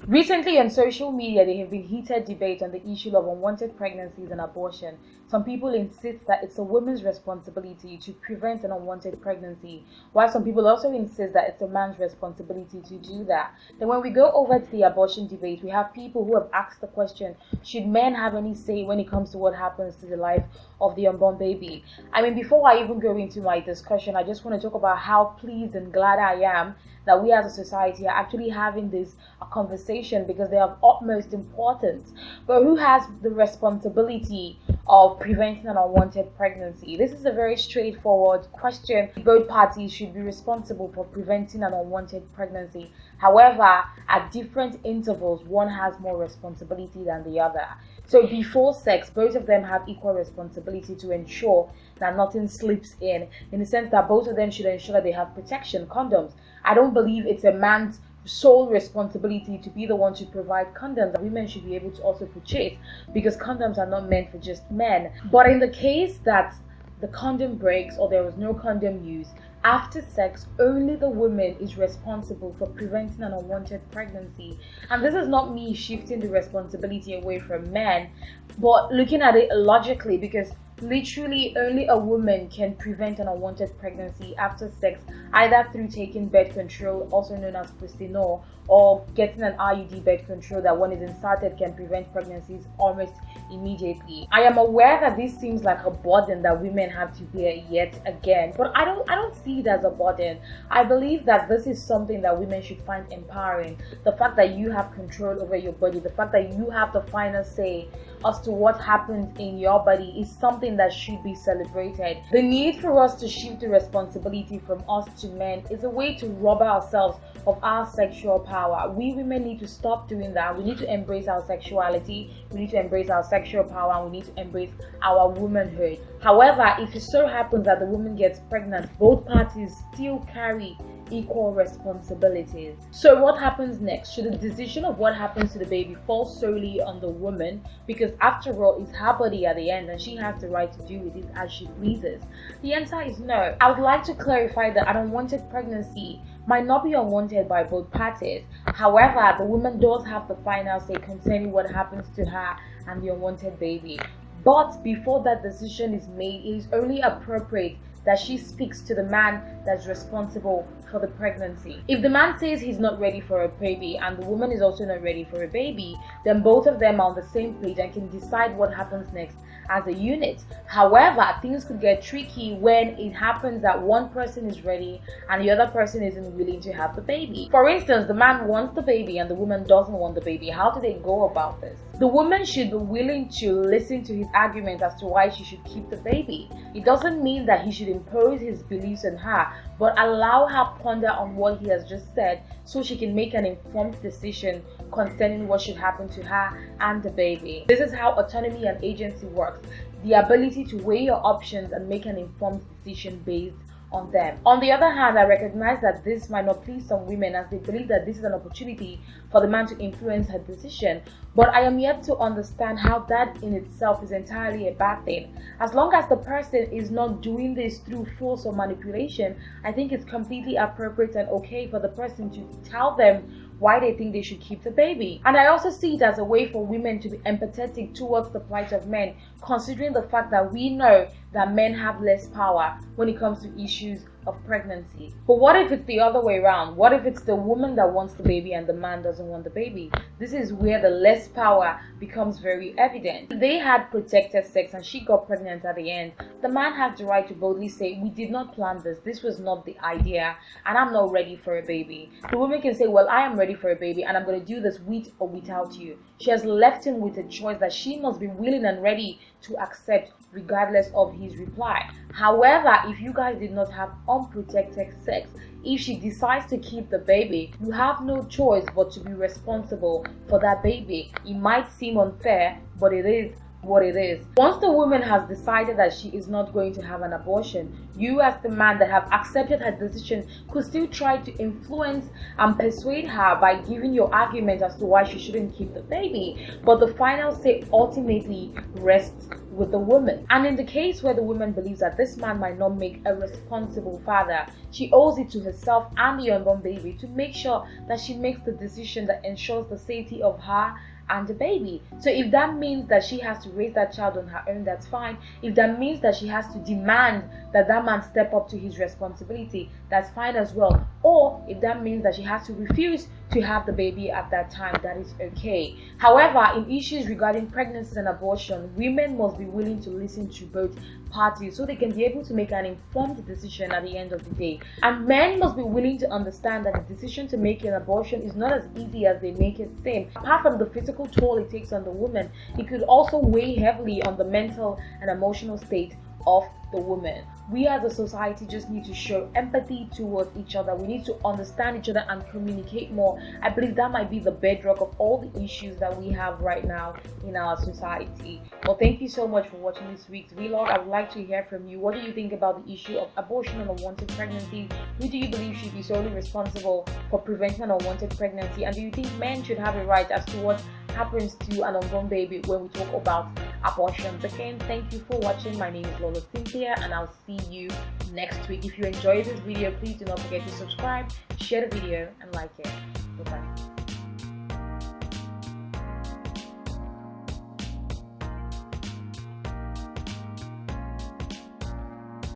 Recently on social media, there have been heated debates on the issue of unwanted pregnancies and abortion. Some people insist that it's a woman's responsibility to prevent an unwanted pregnancy, while some people also insist that it's a man's responsibility to do that. Then when we go over to the abortion debate, we have people who have asked the question, should men have any say when it comes to what happens to the life of the unborn baby? I mean, before I even go into my discussion, I just want to talk about how pleased and glad I am that we as a society are actually having this conversation, because they have utmost importance. But who has the responsibility of preventing an unwanted pregnancy? This is a very straightforward question. Both parties should be responsible for preventing an unwanted pregnancy. However, at different intervals, one has more responsibility than the other. So before sex, both of them have equal responsibility to ensure that nothing slips in the sense that both of them should ensure that they have protection, condoms. I don't believe it's a man's sole responsibility to be the one to provide condoms. Women should be able to also purchase, because condoms are not meant for just men. But in the case that the condom breaks or there was no condom used, after sex, only the woman is responsible for preventing an unwanted pregnancy. And this is not me shifting the responsibility away from men, but looking at it logically, because literally only a woman can prevent an unwanted pregnancy after sex, either through taking birth control, also known as Pristinol, or getting an IUD birth control that when it's inserted can prevent pregnancies almost immediately. I am aware that this seems like a burden that women have to bear yet again, but I don't see it as a burden. I believe that this is something that women should find empowering. The fact that you have control over your body, the fact that you have the final say as to what happens in your body, is something that should be celebrated. The need for us to shift the responsibility from us to men is a way to rob ourselves of our sexual power. We women need to stop doing that. We need to embrace our sexuality, we need to embrace our sexual power, and we need to embrace our womanhood. However, if it so happens that the woman gets pregnant, both parties still carry equal responsibilities. So what happens next? Should the decision of what happens to the baby fall solely on the woman? Because after all, it's her body at the end and she has the right to do with it as she pleases. The answer is no. I would like to clarify that an unwanted pregnancy might not be unwanted by both parties. However, the woman does have the final say concerning what happens to her and the unwanted baby. But before that decision is made, it is only appropriate that she speaks to the man that's responsible for the pregnancy. If the man says he's not ready for a baby and the woman is also not ready for a baby, then both of them are on the same page and can decide what happens next as a unit. However, things could get tricky when it happens that one person is ready and the other person isn't willing to have the baby. For instance, the man wants the baby and the woman doesn't want the baby. How do they go about this? The woman should be willing to listen to his argument as to why she should keep the baby. It doesn't mean that he should impose his beliefs on her, but allow her ponder on what he has just said so she can make an informed decision concerning what should happen to her and the baby. This is how autonomy and agency works. The ability to weigh your options and make an informed decision based on them. On the other hand, I recognize that this might not please some women as they believe that this is an opportunity for the man to influence her decision, but I am yet to understand how that in itself is entirely a bad thing. As long as the person is not doing this through force or manipulation, I think it's completely appropriate and okay for the person to tell them why they think they should keep the baby. And I also see it as a way for women to be empathetic towards the plight of men, considering the fact that we know that men have less power when it comes to issues of pregnancy. But what if it's the other way around? What if it's the woman that wants the baby and the man doesn't want the baby? This is where the less power becomes very evident. If they had protected sex and she got pregnant at the end, the man has the right to boldly say, we did not plan this was not the idea, and I'm not ready for a baby. The woman can say, well, I am ready for a baby and I'm going to do this with or without you. She has left him with a choice that she must be willing and ready to accept regardless of his reply. However, if you guys did not have unprotected sex, if she decides to keep the baby, you have no choice but to be responsible for that baby. It might seem unfair, but it is what it is. Once the woman has decided that she is not going to have an abortion, you as the man that have accepted her decision could still try to influence and persuade her by giving your argument as to why she shouldn't keep the baby. But the final say ultimately rests with the woman. And in the case where the woman believes that this man might not make a responsible father, she owes it to herself and the unborn baby to make sure that she makes the decision that ensures the safety of her and the baby. So if that means that she has to raise that child on her own, that's fine. If that means that she has to demand that that man step up to his responsibility, that's fine as well. Or if that means that she has to refuse to have the baby at that time, that is okay. However, in issues regarding pregnancy and abortion, women must be willing to listen to both parties so they can be able to make an informed decision at the end of the day. And men must be willing to understand that the decision to make an abortion is not as easy as they make it seem. Apart from the physical toll it takes on the woman, it could also weigh heavily on the mental and emotional state of the woman. We as a society just need to show empathy towards each other. We need to understand each other and communicate more. I believe that might be the bedrock of all the issues that we have right now in our society. Well, thank you so much for watching this week's vlog. I would like to hear from you. What do you think about the issue of abortion and unwanted pregnancy? Who do you believe should be solely responsible for preventing an unwanted pregnancy? And do you think men should have a right as to what happens to an unborn baby when we talk about abortions? Again, thank you for watching. My name is Lolo Cynthia, and I'll see you next week. If you enjoyed this video, please do not forget to subscribe, share the video, and like it. Goodbye.